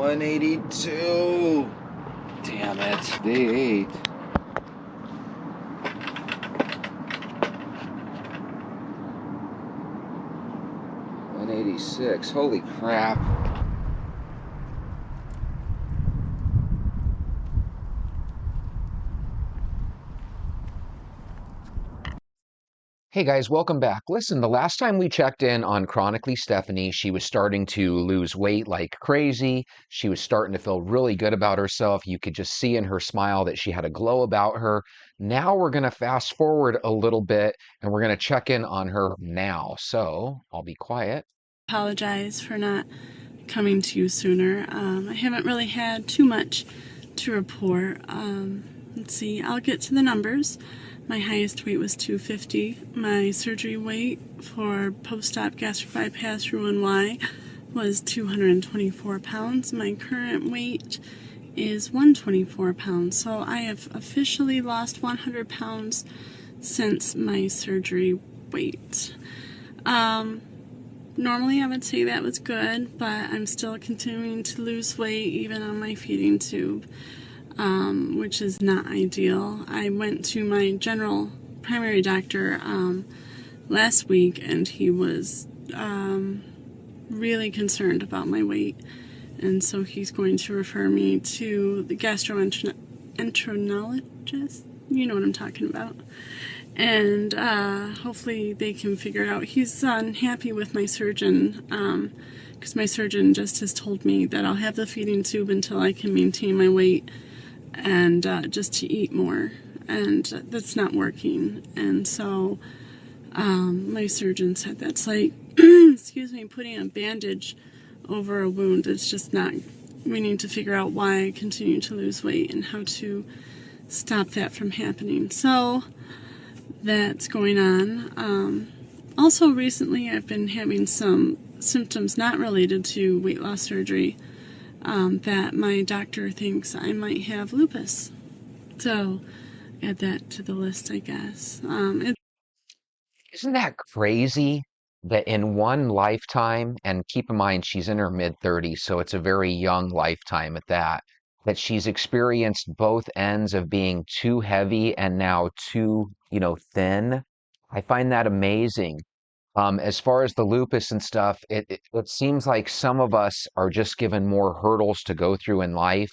182. Damn it. Day 8. $186. Holy crap. Hey guys, welcome back. Listen, the last time we checked in on Chronically Stephanie, she was starting to lose weight like crazy. She was starting to feel really good about herself. You could just see in her smile that she had a glow about her. Now we're going to fast forward a little bit and we're going to check in on her now. So I'll be quiet. Apologize for not coming to you sooner. I haven't really had too much to report. Let's see, I'll get to the numbers. My highest weight was 250. My surgery weight for post-op gastric bypass Roux-en-Y was 224 pounds. My current weight is 124 pounds. So I have officially lost 100 pounds since my surgery weight. Normally I would say that was good, but I'm still continuing to lose weight even on my feeding tube, which is not ideal. I went to my general primary doctor last week, and he was really concerned about my weight, and so he's going to refer me to the gastroenterologist. You know what I'm talking about. And hopefully they can figure it out. He's unhappy with my surgeon because my surgeon just has told me that I'll have the feeding tube until I can maintain my weight and just to eat more, and that's not working. And so my surgeon said that's like excuse me, putting a bandage over a wound. It's just not. We need to figure out why I continue to lose weight and how to stop that from happening. So that's going on. Also recently I've been having some symptoms not related to weight loss surgery that my doctor thinks I might have lupus. So add that to the list, I guess. Isn't that crazy that in one lifetime, and keep in mind she's in her mid-30s, so it's a very young lifetime at that, that she's experienced both ends of being too heavy and now too, thin. I find that amazing. As far as the lupus and stuff, it seems like some of us are just given more hurdles to go through in life.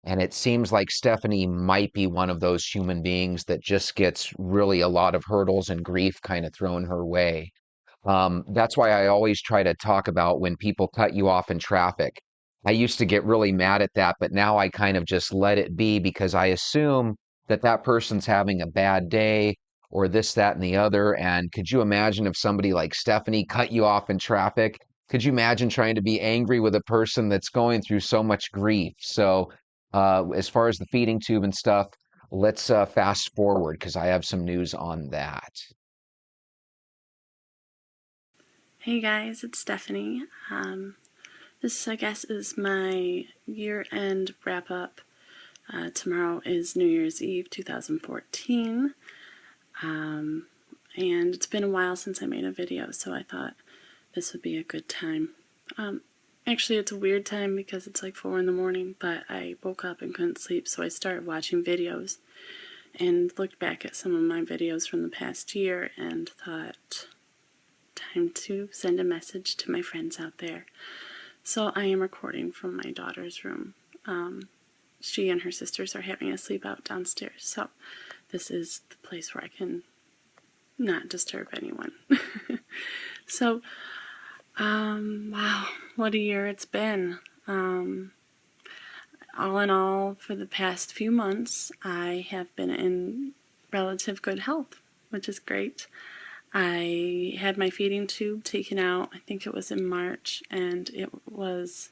And it seems like Stephanie might be one of those human beings that just gets really a lot of hurdles and grief kind of thrown her way. That's why I always try to talk about when people cut you off in traffic. I used to get really mad at that, but now I kind of just let it be because I assume that that person's having a bad day or this, that, and the other. And could you imagine if somebody like Stephanie cut you off in traffic? Could you imagine trying to be angry with a person that's going through so much grief? So, as far as the feeding tube and stuff, let's fast forward because I have some news on that. Hey guys, it's Stephanie. This, I guess, is my year-end wrap-up. Tomorrow is New Year's Eve 2014. And it's been a while since I made a video, so I thought this would be a good time. Actually, it's a weird time because it's like 4 in the morning, but I woke up and couldn't sleep, so I started watching videos and looked back at some of my videos from the past year and thought, time to send a message to my friends out there. So I am recording from my daughter's room. She and her sisters are having a sleep out downstairs, so this is the place where I can not disturb anyone. So, wow, what a year it's been. All in all, for the past few months, I have been in relative good health, which is great. I had my feeding tube taken out, I think it was in March, and it was,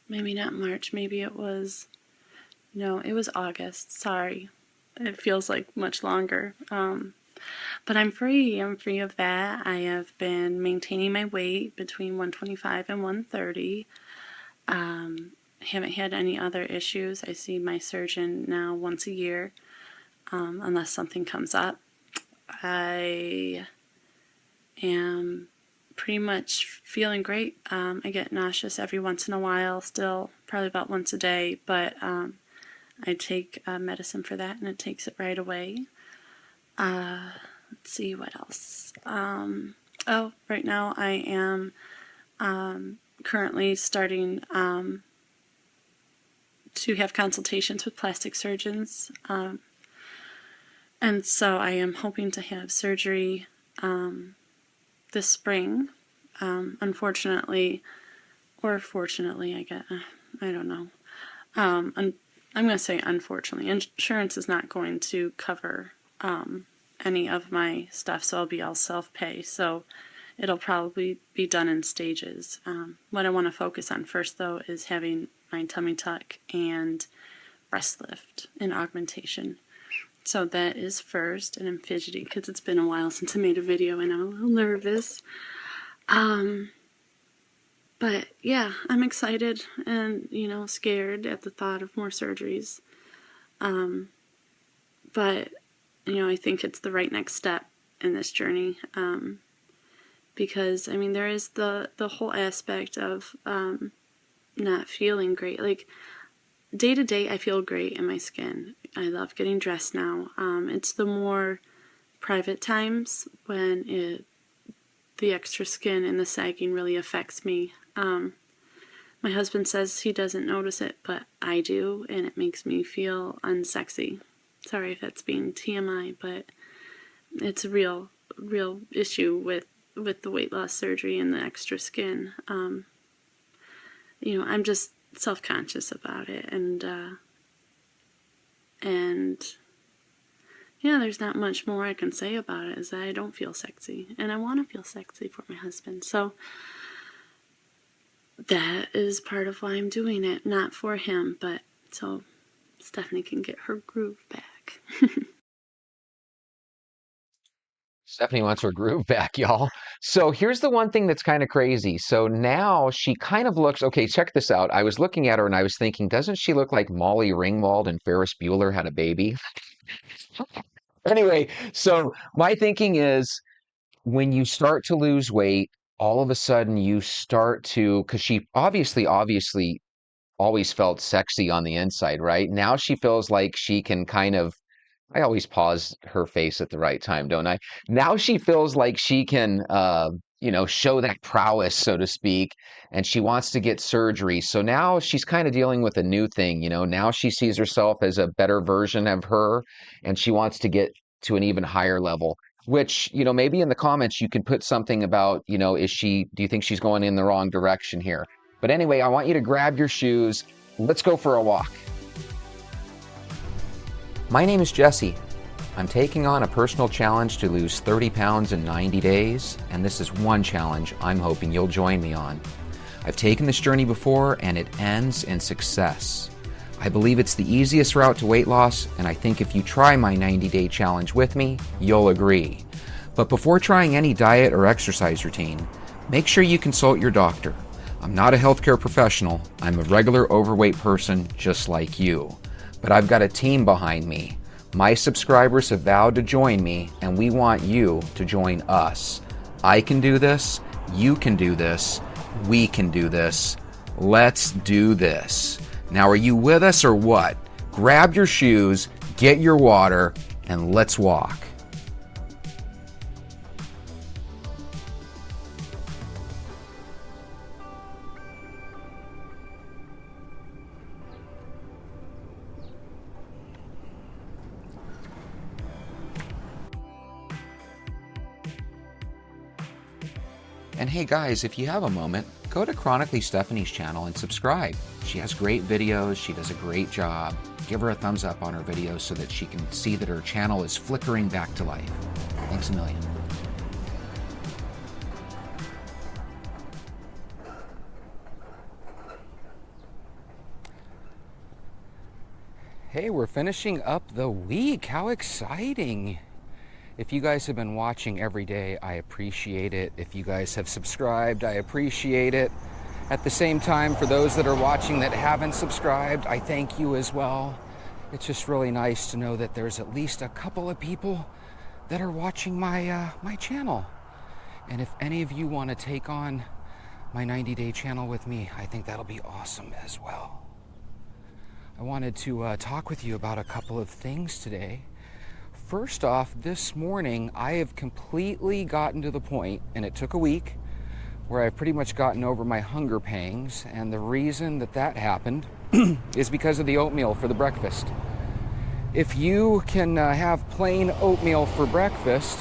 maybe not March, maybe it was, no, it was August, sorry. It feels like much longer. But I'm free of that. I have been maintaining my weight between 125 and 130. I haven't had any other issues. I see my surgeon now once a year, unless something comes up. I am pretty much feeling great. I get nauseous every once in a while still, probably about once a day, but I take medicine for that, and it takes it right away. Let's see what else. Right now I am currently starting to have consultations with plastic surgeons, and so I am hoping to have surgery this spring. Unfortunately, or fortunately, I don't know. I'm going to say unfortunately. Insurance is not going to cover any of my stuff, so I'll be all self-pay. So it'll probably be done in stages. What I want to focus on first, though, is having my tummy tuck and breast lift and augmentation. So that is first, and I'm fidgety because it's been a while since I made a video and I'm a little nervous. But yeah, I'm excited and, scared at the thought of more surgeries. But, I think it's the right next step in this journey. Because, there is the whole aspect of not feeling great. Like, day to day, I feel great in my skin. I love getting dressed now. It's the more private times when the extra skin and the sagging really affects me. My husband says he doesn't notice it, but I do, and it makes me feel unsexy. Sorry if that's being TMI, but it's a real issue with the weight loss surgery and the extra skin. I'm just self-conscious about it, and yeah, there's not much more I can say about it, is that I don't feel sexy, and I want to feel sexy for my husband. So that is part of why I'm doing it, not for him, but so Stephanie can get her groove back. Stephanie wants her groove back, y'all. So here's the one thing that's kind of crazy. So now she kind of looks, okay, check this out. I was looking at her and I was thinking, doesn't she look like Molly Ringwald and Ferris Bueller had a baby? Anyway, so my thinking is when you start to lose weight, all of a sudden you start to, because she obviously always felt sexy on the inside, right? Now she feels like she can kind of, I always pause her face at the right time, don't I? Now she feels like she can, show that prowess, so to speak, and she wants to get surgery. So now she's kind of dealing with a new thing, Now she sees herself as a better version of her, and she wants to get to an even higher level. Which, maybe in the comments you can put something about, do you think she's going in the wrong direction here? But anyway, I want you to grab your shoes. Let's go for a walk. My name is Jesse. I'm taking on a personal challenge to lose 30 pounds in 90 days, and this is one challenge I'm hoping you'll join me on. I've taken this journey before, and it ends in success. I believe it's the easiest route to weight loss, and I think if you try my 90-day challenge with me, you'll agree. But before trying any diet or exercise routine, make sure you consult your doctor. I'm not a healthcare professional. I'm a regular overweight person just like you. But I've got a team behind me. My subscribers have vowed to join me, and we want you to join us. I can do this. You can do this. We can do this. Let's do this. Now, are you with us or what? Grab your shoes, get your water, and let's walk. And hey guys, if you have a moment, go to Chronically Stephanie's channel and subscribe. She has great videos, she does a great job. Give her a thumbs up on her videos so that she can see that her channel is flickering back to life. Thanks a million. Hey, we're finishing up the week. How exciting! If you guys have been watching every day, I appreciate it. If you guys have subscribed, I appreciate it. At the same time, for those that are watching that haven't subscribed, I thank you as well. It's just really nice to know that there's at least a couple of people that are watching my channel. And if any of you want to take on my 90-day channel with me, I think that'll be awesome as well. I wanted to talk with you about a couple of things today. First off, this morning I have completely gotten to the point, and it took a week, where I've pretty much gotten over my hunger pangs, and the reason that that happened is because of the oatmeal for the breakfast. If you can have plain oatmeal for breakfast,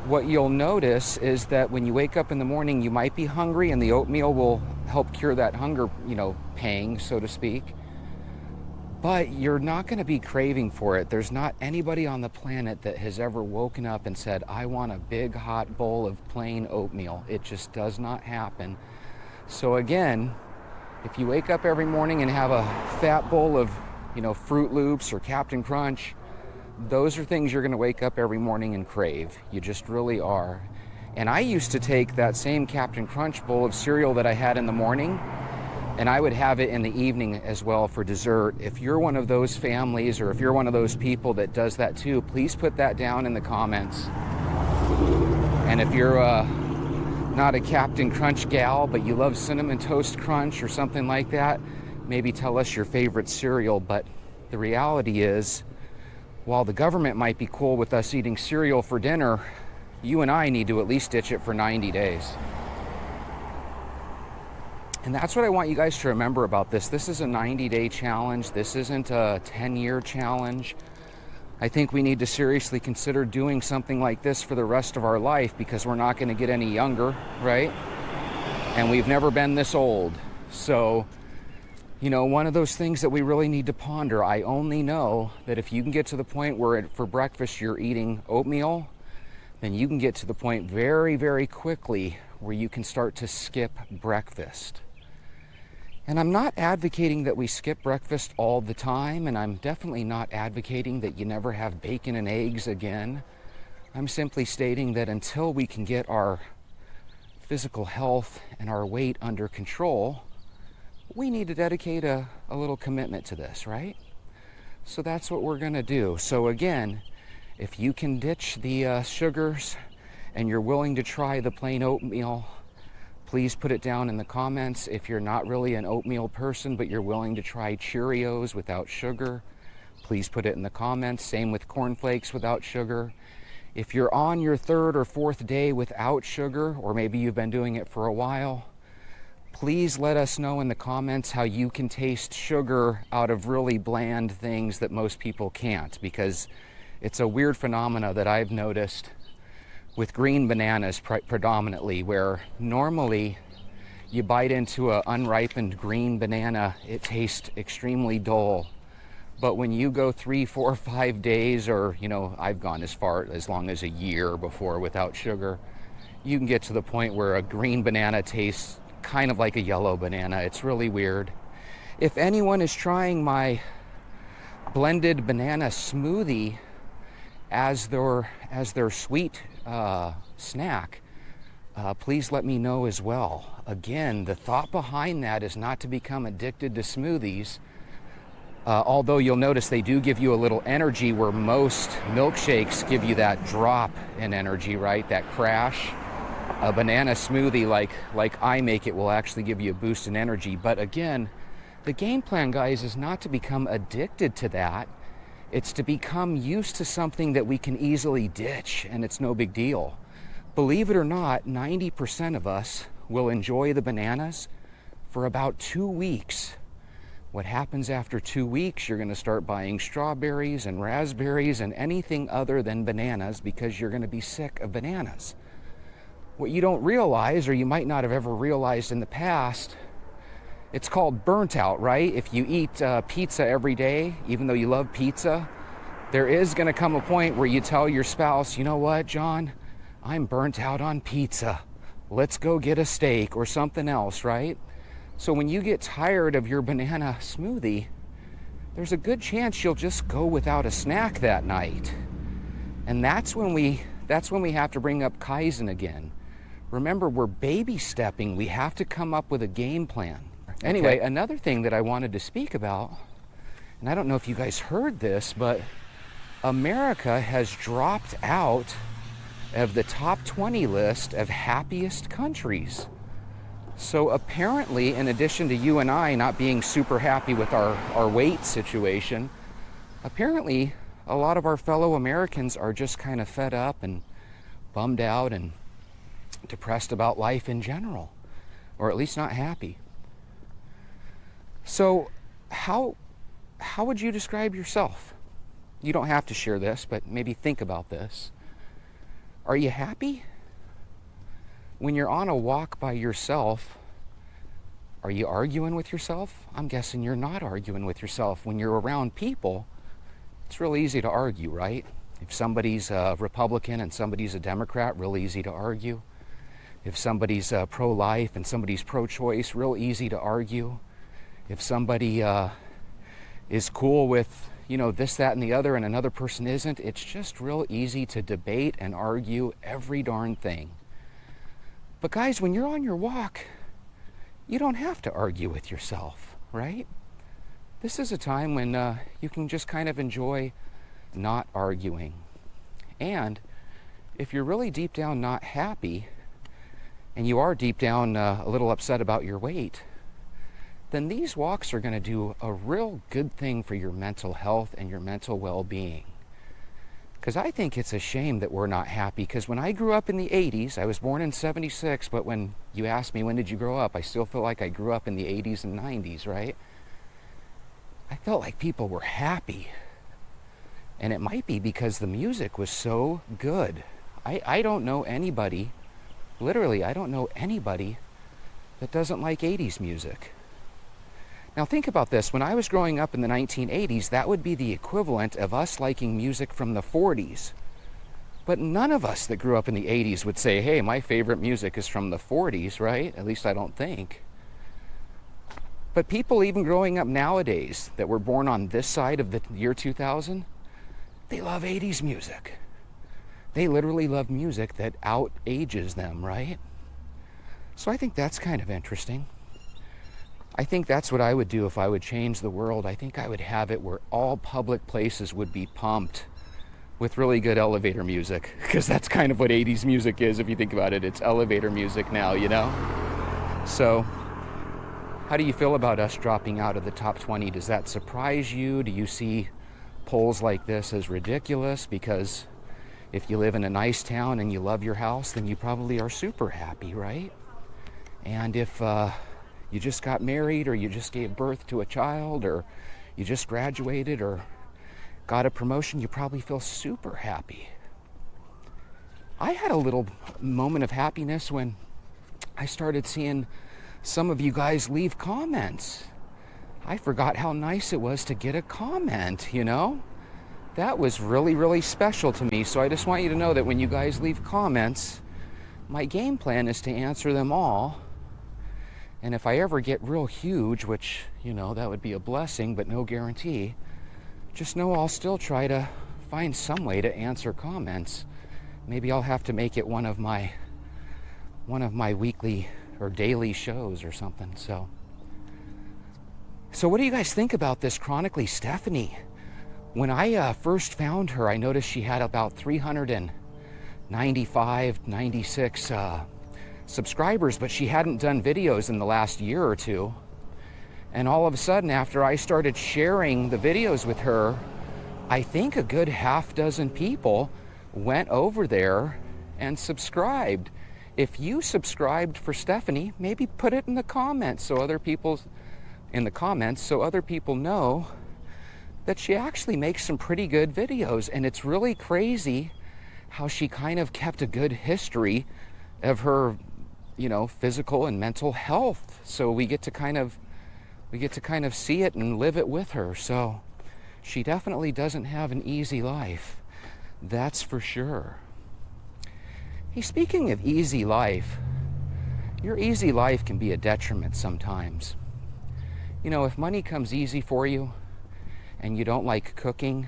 what you'll notice is that when you wake up in the morning, you might be hungry, and the oatmeal will help cure that hunger, pang, so to speak. But you're not going to be craving for it. There's not anybody on the planet that has ever woken up and said, I want a big hot bowl of plain oatmeal. It just does not happen. So again, if you wake up every morning and have a fat bowl of, Fruit Loops or Captain Crunch, those are things you're going to wake up every morning and crave. You just really are. And I used to take that same Captain Crunch bowl of cereal that I had in the morning, and I would have it in the evening as well for dessert. If you're one of those families, or if you're one of those people that does that too, please put that down in the comments. And if you're not a Captain Crunch gal, but you love Cinnamon Toast Crunch or something like that, maybe tell us your favorite cereal. But the reality is, while the government might be cool with us eating cereal for dinner, you and I need to at least ditch it for 90 days. And that's what I want you guys to remember about this. This is a 90-day challenge. This isn't a 10-year challenge. I think we need to seriously consider doing something like this for the rest of our life, because we're not going to get any younger, right? And we've never been this old. So, one of those things that we really need to ponder. I only know that if you can get to the point where for breakfast you're eating oatmeal, then you can get to the point very, very quickly where you can start to skip breakfast. And I'm not advocating that we skip breakfast all the time, and I'm definitely not advocating that you never have bacon and eggs again. I'm simply stating that until we can get our physical health and our weight under control, we need to dedicate a little commitment to this, right? So that's what we're going to do. So again, if you can ditch the sugars and you're willing to try the plain oatmeal, please put it down in the comments. If you're not really an oatmeal person, but you're willing to try Cheerios without sugar, please put it in the comments. Same with cornflakes without sugar. If you're on your third or fourth day without sugar, or maybe you've been doing it for a while, please let us know in the comments how you can taste sugar out of really bland things that most people can't, because it's a weird phenomena that I've noticed with green bananas predominantly, where normally you bite into an unripened green banana, it tastes extremely dull. But when you go 3, 4, 5 days, or I've gone as long as a year before without sugar, you can get to the point where a green banana tastes kind of like a yellow banana. It's really weird. If anyone is trying my blended banana smoothie as their sweet snack, please let me know as well. Again, the thought behind that is not to become addicted to smoothies, although you'll notice they do give you a little energy, where most milkshakes give you that drop in energy, right? That crash. A banana smoothie like I make it will actually give you a boost in energy. But again, the game plan, guys, is not to become addicted to that. It's to become used to something that we can easily ditch, and it's no big deal. Believe it or not, 90% of us will enjoy the bananas for about 2 weeks. What happens after 2 weeks, you're going to start buying strawberries and raspberries and anything other than bananas, because you're going to be sick of bananas. What you don't realize, or you might not have ever realized in the past, it's called burnt out, right? If you eat pizza every day, even though you love pizza, there is going to come a point where you tell your spouse, you know what, John, I'm burnt out on pizza. Let's go get a steak or something else, right? So when you get tired of your banana smoothie, there's a good chance you'll just go without a snack that night. And that's when we have to bring up Kaizen again. Remember, we're baby stepping. We have to come up with a game plan. Anyway, okay. Another thing that I wanted to speak about, and I don't know if you guys heard this, but America has dropped out of the top 20 list of happiest countries. So apparently, in addition to you and I not being super happy with our weight situation, apparently a lot of our fellow Americans are just kind of fed up and bummed out and depressed about life in general, or at least not happy. So how would you describe yourself? You don't have to share this, but maybe think about this. Are you happy? When you're on a walk by yourself, are you arguing with yourself? I'm guessing you're not arguing with yourself. When you're around people, it's real easy to argue, right? If somebody's a Republican and somebody's a Democrat, real easy to argue. If somebody's pro-life and somebody's pro-choice, real easy to argue. If somebody is cool with, this, that, and the other, and another person isn't, it's just real easy to debate and argue every darn thing. But guys, when you're on your walk, you don't have to argue with yourself, right? This is a time when you can just kind of enjoy not arguing. And if you're really deep down not happy, and you are deep down a little upset about your weight, then these walks are going to do a real good thing for your mental health and your mental well-being. Because I think it's a shame that we're not happy. Because when I grew up in the 80s, I was born in 76, but when you ask me when did you grow up, I still feel like I grew up in the 80s and 90s, right? I felt like people were happy. And it might be because the music was so good. I don't know anybody, literally, I don't know anybody that doesn't like 80s music. Now think about this. When I was growing up in the 1980s, that would be the equivalent of us liking music from the 40s. But none of us that grew up in the 80s would say, hey, my favorite music is from the 40s, right? At least I don't think. But people even growing up nowadays that were born on this side of the year 2000, they love 80s music. They literally love music that out-ages them, right? So I think that's kind of interesting. I think that's what I would do if I would change the world. I think I would have it where all public places would be pumped with really good elevator music, because that's kind of what 80s music is if you think about it. It's elevator music now, So how do you feel about us dropping out of the top 20? Does that surprise you? Do you see polls like this as ridiculous? Because if you live in a nice town and you love your house, then you probably are super happy, right? And if you just got married, or you just gave birth to a child, or you just graduated or got a promotion, you probably feel super happy. I had a little moment of happiness when I started seeing some of you guys leave comments. I forgot how nice it was to get a comment, That was really, really special to me. So I just want you to know that when you guys leave comments, my game plan is to answer them all. And if I ever get real huge, which, that would be a blessing, but no guarantee, just know I'll still try to find some way to answer comments. Maybe I'll have to make it one of my weekly or daily shows or something. So what do you guys think about this Chronically Stephanie? When I first found her, I noticed she had about 395, 96 subscribers, but she hadn't done videos in the last year or two. And all of a sudden, after I started sharing the videos with her, I think a good half dozen people went over there and subscribed. If you subscribed for Stephanie, maybe put it in the comments so other people know that she actually makes some pretty good videos. And it's really crazy how she kind of kept a good history of her physical and mental health. So we get to kind of see it and live it with her. So she definitely doesn't have an easy life. That's for sure. Hey, speaking of easy life, your easy life can be a detriment sometimes. If money comes easy for you and you don't like cooking,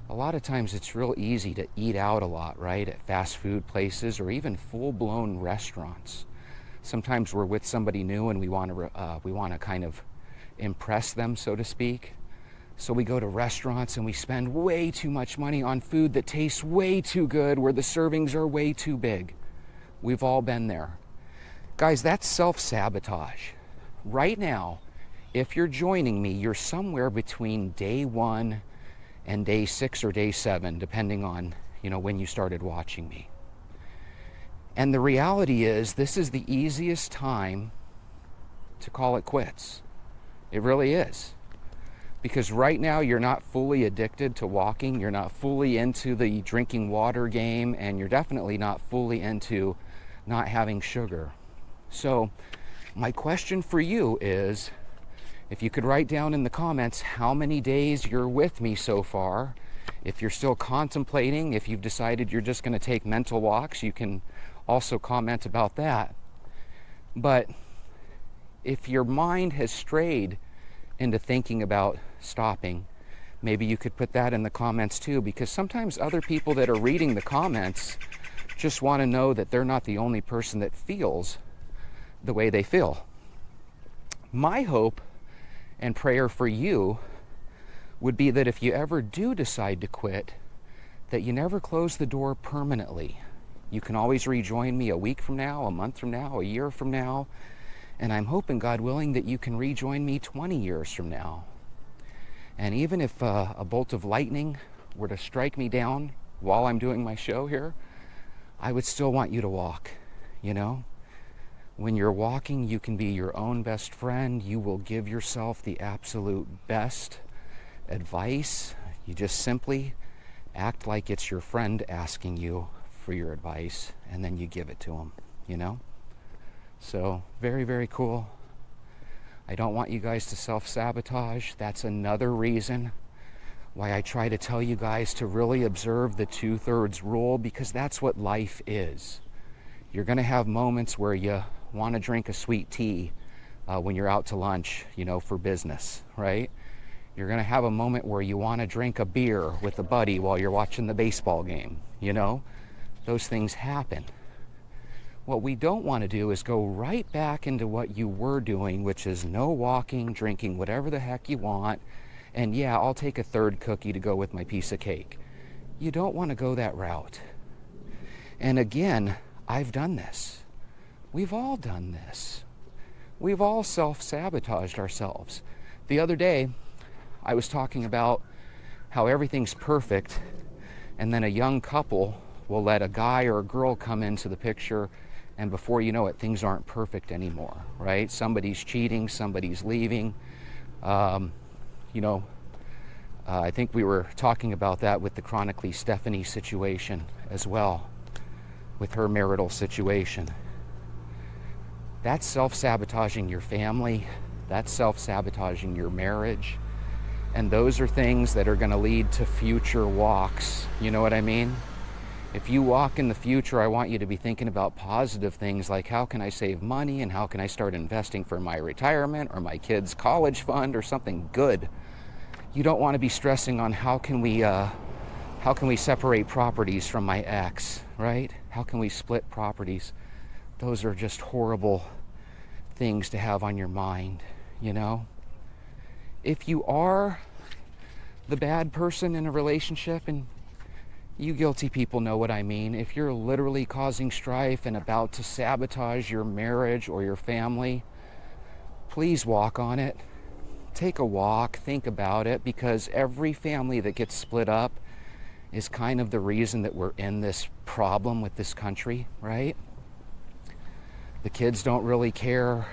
a lot of times it's real easy to eat out a lot, right? At fast food places or even full-blown restaurants. Sometimes we're with somebody new and we want to kind of impress them, so to speak. So we go to restaurants and we spend way too much money on food that tastes way too good, where the servings are way too big. We've all been there. Guys, that's self-sabotage. Right now, if you're joining me, you're somewhere between day 1 and day 6 or day 7, depending on, when you started watching me. And the reality is, this is the easiest time to call it quits. It really is. Because right now you're not fully addicted to walking, you're not fully into the drinking water game, and you're definitely not fully into not having sugar. So my question for you is, if you could write down in the comments how many days you're with me so far. If you're still contemplating, if you've decided you're just going to take mental walks, you can also comment about that. But if your mind has strayed into thinking about stopping, maybe you could put that in the comments too, because sometimes other people that are reading the comments just want to know that they're not the only person that feels the way they feel. My hope and prayer for you would be that if you ever do decide to quit, that you never close the door permanently. You can always rejoin me a week from now, a month from now, a year from now, and I'm hoping, God willing, that you can rejoin me 20 years from now. And even if a bolt of lightning were to strike me down while I'm doing my show here, I would still want you to walk, When you're walking, you can be your own best friend. You will give yourself the absolute best advice. You just simply act like it's your friend asking you for your advice, and then you give it to them, So, very, very cool. I don't want you guys to self-sabotage. That's another reason why I try to tell you guys to really observe the 2/3 rule, because that's what life is. You're going to have moments where you want to drink a sweet tea when you're out to lunch, for business, right? You're going to have a moment where you want to drink a beer with a buddy while you're watching the baseball game, Those things happen. What we don't want to do is go right back into what you were doing, which is no walking, drinking whatever the heck you want, and yeah, I'll take a third cookie to go with my piece of cake. You don't want to go that route. And again, I've done this. We've all done this. We've all self-sabotaged ourselves. The other day, I was talking about how everything's perfect, and then a young couple will let a guy or a girl come into the picture, and before you know it, things aren't perfect anymore, right? Somebody's cheating, somebody's leaving. I think we were talking about that with the chronically Stephanie situation as well, with her marital situation. That's self-sabotaging your family. That's self-sabotaging your marriage. And those are things that are going to lead to future walks. You know what I mean? If you walk in the future, I want you to be thinking about positive things like, how can I save money, and how can I start investing for my retirement or my kids' college fund or something good. You don't want to be stressing on how can we separate properties from my ex, right? How can we split properties? Those are just horrible things to have on your mind, If you are the bad person in a relationship, and you guilty people know what I mean, if you're literally causing strife and about to sabotage your marriage or your family, please walk on it. Take a walk, think about it, because every family that gets split up is kind of the reason that we're in this problem with this country, right? The kids don't really care.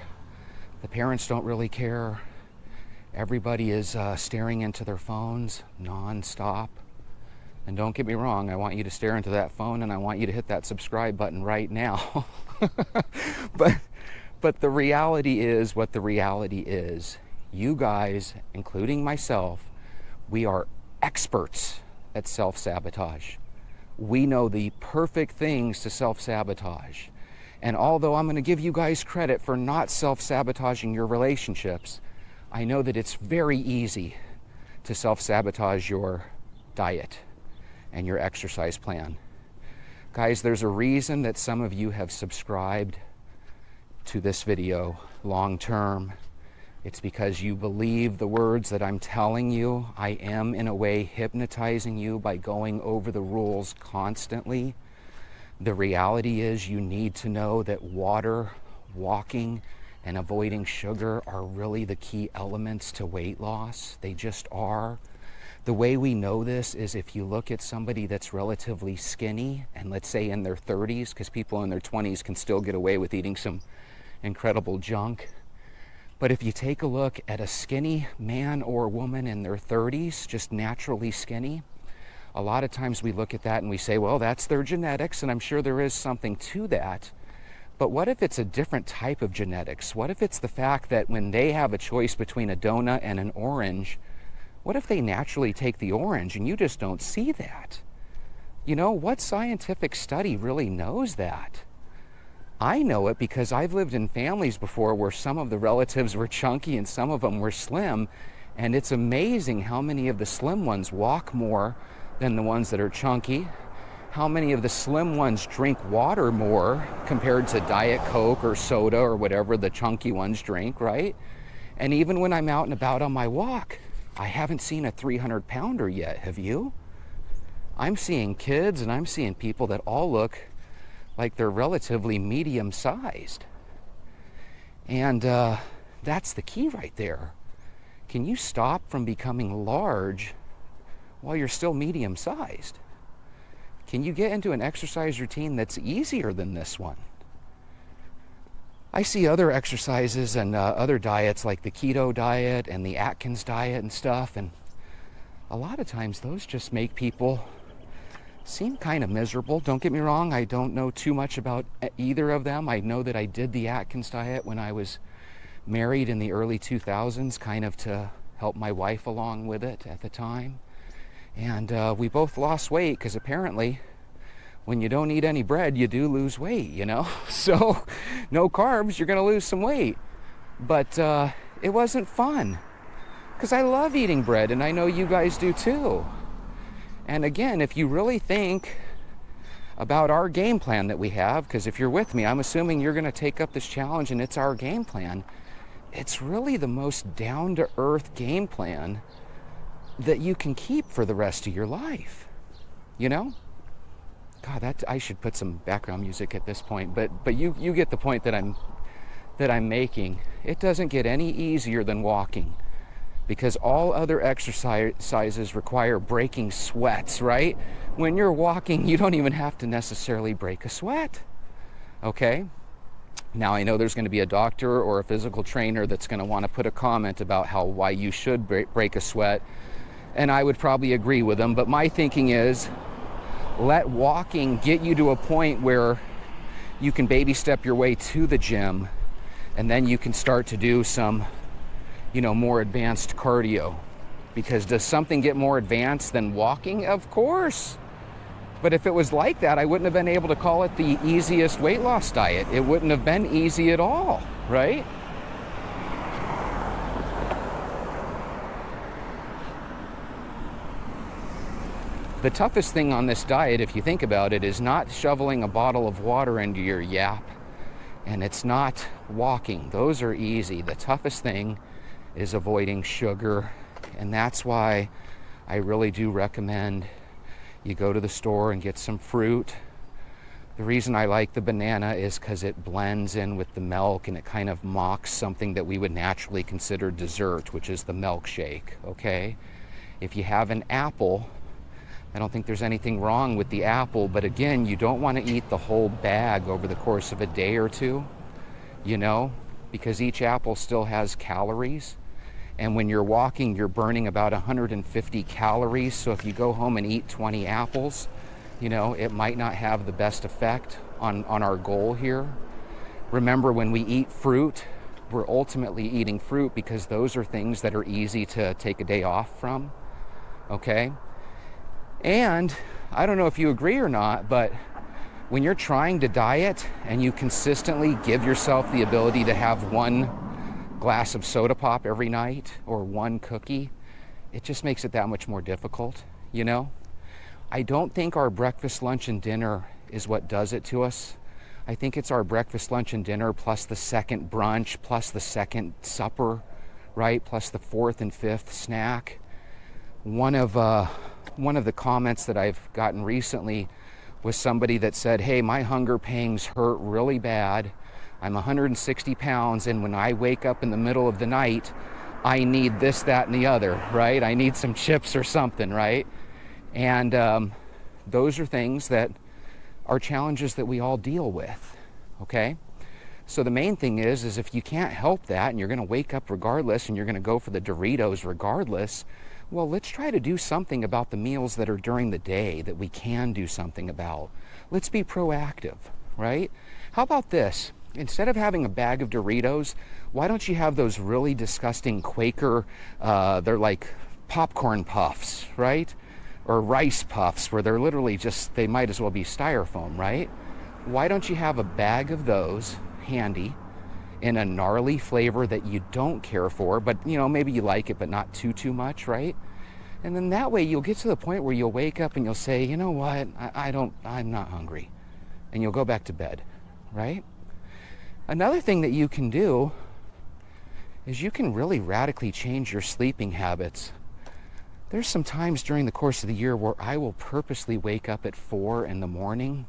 The parents don't really care. Everybody is staring into their phones nonstop. And don't get me wrong, I want you to stare into that phone, and I want you to hit that subscribe button right now. But the reality is what the reality is. You guys, including myself, we are experts at self-sabotage. We know the perfect things to self-sabotage. And although I'm going to give you guys credit for not self-sabotaging your relationships, I know that it's very easy to self-sabotage your diet and your exercise plan. Guys, there's a reason that some of you have subscribed to this video long term. It's because you believe the words that I'm telling you. I am, in a way, hypnotizing you by going over the rules constantly. The reality is you need to know that water walking and avoiding sugar are really the key elements to weight loss. They just are. The way we know this is if you look at somebody that's relatively skinny, and let's say in their 30s, because people in their 20s can still get away with eating some incredible junk. But if you take a look at a skinny man or woman in their 30s, just naturally skinny, a lot of times we look at that and we say, well, that's their genetics, and I'm sure there is something to that. But what if it's a different type of genetics? What if it's the fact that when they have a choice between a donut and an orange, what if they naturally take the orange and you just don't see that? You know, what scientific study really knows that? I know it because I've lived in families before where some of the relatives were chunky and some of them were slim, and it's amazing how many of the slim ones walk more than the ones that are chunky, how many of the slim ones drink water more compared to Diet Coke or soda or whatever the chunky ones drink, right? And even when I'm out and about on my walk, I haven't seen a 300-pounder yet, have you? I'm seeing kids and I'm seeing people that all look like they're relatively medium-sized. And that's the key right there. Can you stop from becoming large while you're still medium-sized? Can you get into an exercise routine that's easier than this one? I see other exercises and other diets like the keto diet and the Atkins diet and stuff, and a lot of times those just make people seem kind of miserable. Don't get me wrong, I don't know too much about either of them. I know that I did the Atkins diet when I was married in the early 2000s, kind of to help my wife along with it at the time. And we both lost weight because apparently when you don't eat any bread, you do lose weight, you know? So no carbs, you're gonna lose some weight. But it wasn't fun because I love eating bread and I know you guys do too. And again, if you really think about our game plan that we have, because if you're with me, I'm assuming you're gonna take up this challenge and it's our game plan. It's really the most down-to-earth game plan that you can keep for the rest of your life, you know? God, that I should put some background music at this point, but you get the point that I'm making. It doesn't get any easier than walking, because all other exercises require breaking sweats, right? When you're walking, you don't even have to necessarily break a sweat, okay? Now, I know there's going to be a doctor or a physical trainer that's going to want to put a comment about why you should break a sweat, and I would probably agree with them, but my thinking is, let walking get you to a point where you can baby step your way to the gym, and then you can start to do some, you know, more advanced cardio. Because does something get more advanced than walking? Of course. But if it was like that, I wouldn't have been able to call it the easiest weight loss diet. It wouldn't have been easy at all, right? The toughest thing on this diet, if you think about it, is not shoveling a bottle of water into your yap, and it's not walking. Those are easy. The toughest thing is avoiding sugar, and that's why I really do recommend you go to the store and get some fruit. The reason I like the banana is because it blends in with the milk and it kind of mocks something that we would naturally consider dessert, which is the milkshake, okay? If you have an apple, I don't think there's anything wrong with the apple, but again, you don't want to eat the whole bag over the course of a day or two, you know, because each apple still has calories. And when you're walking, you're burning about 150 calories. So if you go home and eat 20 apples, you know, it might not have the best effect on our goal here. Remember, when we eat fruit, we're ultimately eating fruit because those are things that are easy to take a day off from, okay? And I don't know if you agree or not, but when you're trying to diet and you consistently give yourself the ability to have one glass of soda pop every night or one cookie, it just makes it that much more difficult, you know? I don't think our breakfast, lunch, and dinner is what does it to us. I think it's our breakfast, lunch, and dinner plus the second brunch, plus the second supper, right? Plus the fourth and fifth snack. One of the comments that I've gotten recently was somebody that said, hey, my hunger pangs hurt really bad I'm 160 pounds, and when I wake up in the middle of the night, I need this, that, and the other, right? I need some chips or something, right? And those are things that are challenges that we all deal with, okay? So the main thing is if you can't help that and you're going to wake up regardless and you're going to go for the Doritos regardless, well, let's try to do something about the meals that are during the day that we can do something about. Let's be proactive, right? How about this? Instead of having a bag of Doritos, why don't you have those really disgusting Quaker, they're like popcorn puffs, right? Or rice puffs, where they're literally just, they might as well be styrofoam, right? Why don't you have a bag of those handy in a gnarly flavor that you don't care for, but you know, maybe you like it, but not too much, right? And then that way you'll get to the point where you'll wake up and you'll say, you know what, I'm not hungry. And you'll go back to bed, right? Another thing that you can do is you can really radically change your sleeping habits. There's some times during the course of the year where I will purposely wake up at 4 in the morning.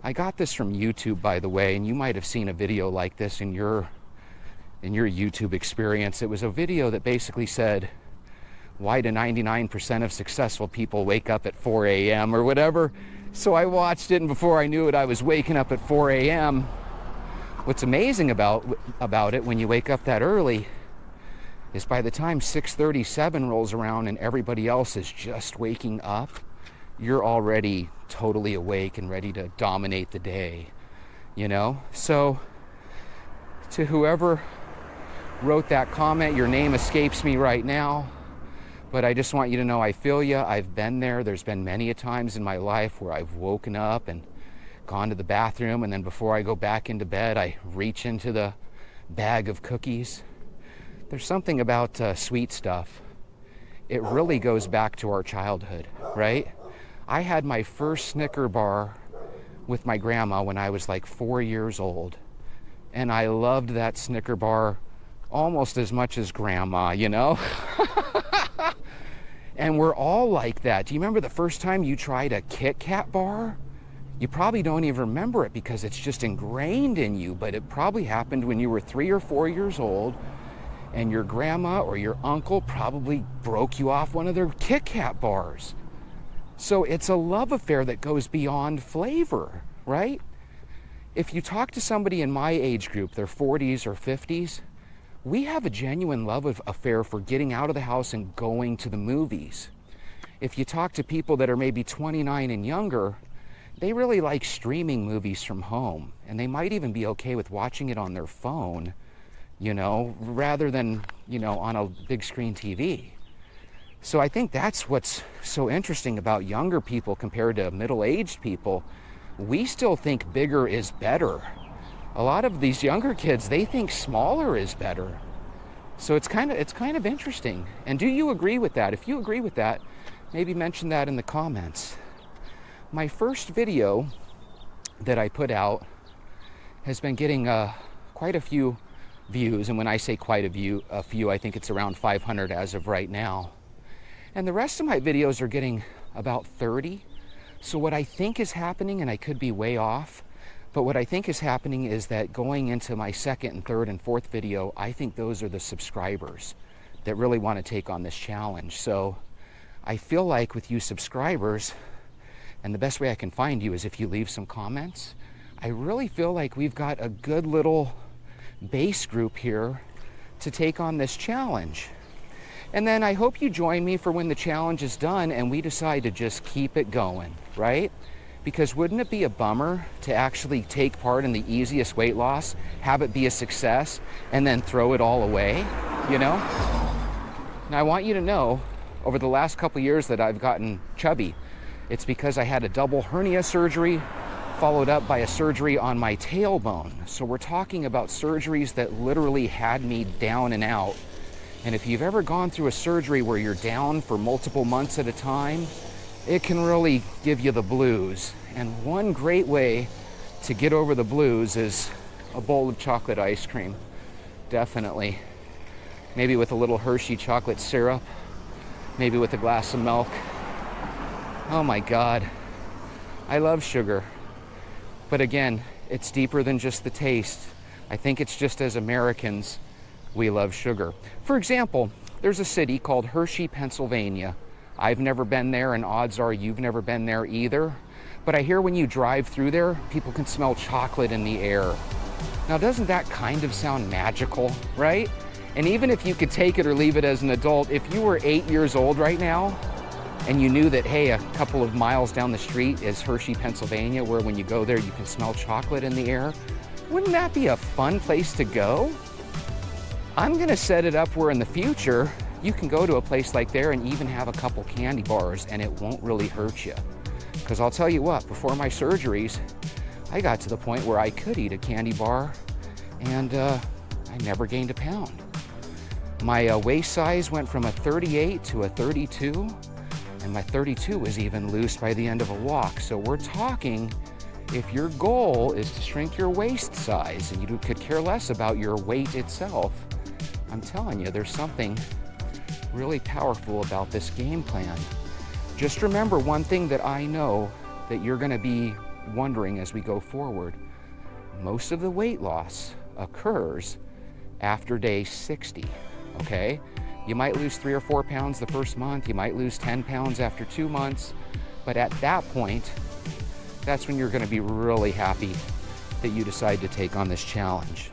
I got this from YouTube, by the way, and you might have seen a video like this in your YouTube experience. It was a video that basically said, why do 99% of successful people wake up at 4 a.m. or whatever? So I watched it, and before I knew it, I was waking up at 4 a.m. What's amazing about it when you wake up that early is by the time 6:37 rolls around and everybody else is just waking up, you're already totally awake and ready to dominate the day, you know? So to whoever wrote that comment, your name escapes me right now, but I just want you to know I feel you. I've been there. There's been many a times in my life where I've woken up and gone to the bathroom, and then before I go back into bed, I reach into the bag of cookies. There's something about sweet stuff. It really goes back to our childhood, right? I had my first Snicker bar with my grandma when I was like 4 years old, and I loved that Snicker bar almost as much as grandma, you know? And we're all like that. Do you remember the first time you tried a Kit Kat bar? You probably don't even remember it because it's just ingrained in you, but it probably happened when you were 3 or 4 years old, and your grandma or your uncle probably broke you off one of their Kit Kat bars. So it's a love affair that goes beyond flavor, right? If you talk to somebody in my age group, their 40s or 50s, we have a genuine love affair for getting out of the house and going to the movies. If you talk to people that are maybe 29 and younger, they really like streaming movies from home, and they might even be okay with watching it on their phone, you know, rather than, you know, on a big screen TV. So I think that's what's so interesting about younger people compared to middle-aged people. We still think bigger is better. A lot of these younger kids, they think smaller is better. So it's kind of interesting. And do you agree with that? If you agree with that, maybe mention that in the comments. My first video that I put out has been getting quite a few views, and when I say quite a few, I think it's around 500 as of right now. And the rest of my videos are getting about 30. So what I think is happening, and I could be way off, but what I think is happening is that going into my second and third and fourth video, I think those are the subscribers that really want to take on this challenge. So I feel like with you subscribers, and the best way I can find you is if you leave some comments, I really feel like we've got a good little base group here to take on this challenge. And then I hope you join me for when the challenge is done and we decide to just keep it going, right? Because wouldn't it be a bummer to actually take part in the easiest weight loss, have it be a success, and then throw it all away, you know? Now I want you to know, over the last couple years that I've gotten chubby, it's because I had a double hernia surgery followed up by a surgery on my tailbone. So we're talking about surgeries that literally had me down and out. And if you've ever gone through a surgery where you're down for multiple months at a time, it can really give you the blues. And one great way to get over the blues is a bowl of chocolate ice cream. Definitely. Maybe with a little Hershey chocolate syrup. Maybe with a glass of milk. Oh my God. I love sugar. But again, it's deeper than just the taste. I think it's just as Americans, we love sugar. For example, there's a city called Hershey, Pennsylvania. I've never been there, and odds are you've never been there either. But I hear when you drive through there, people can smell chocolate in the air. Now, doesn't that kind of sound magical, right? And even if you could take it or leave it as an adult, if you were 8 years old right now and you knew that, hey, a couple of miles down the street is Hershey, Pennsylvania, where when you go there, you can smell chocolate in the air, wouldn't that be a fun place to go? I'm gonna set it up where in the future, you can go to a place like there and even have a couple candy bars and it won't really hurt you. Because I'll tell you what, before my surgeries, I got to the point where I could eat a candy bar and I never gained a pound. My waist size went from a 38 to a 32, and my 32 was even loose by the end of a walk. So we're talking, if your goal is to shrink your waist size and you could care less about your weight itself, I'm telling you, there's something really powerful about this game plan. Just remember one thing that I know that you're gonna be wondering as we go forward. Most of the weight loss occurs after day 60, okay? You might lose 3 or 4 pounds the first month, you might lose 10 pounds after 2 months, but at that point, that's when you're gonna be really happy that you decide to take on this challenge.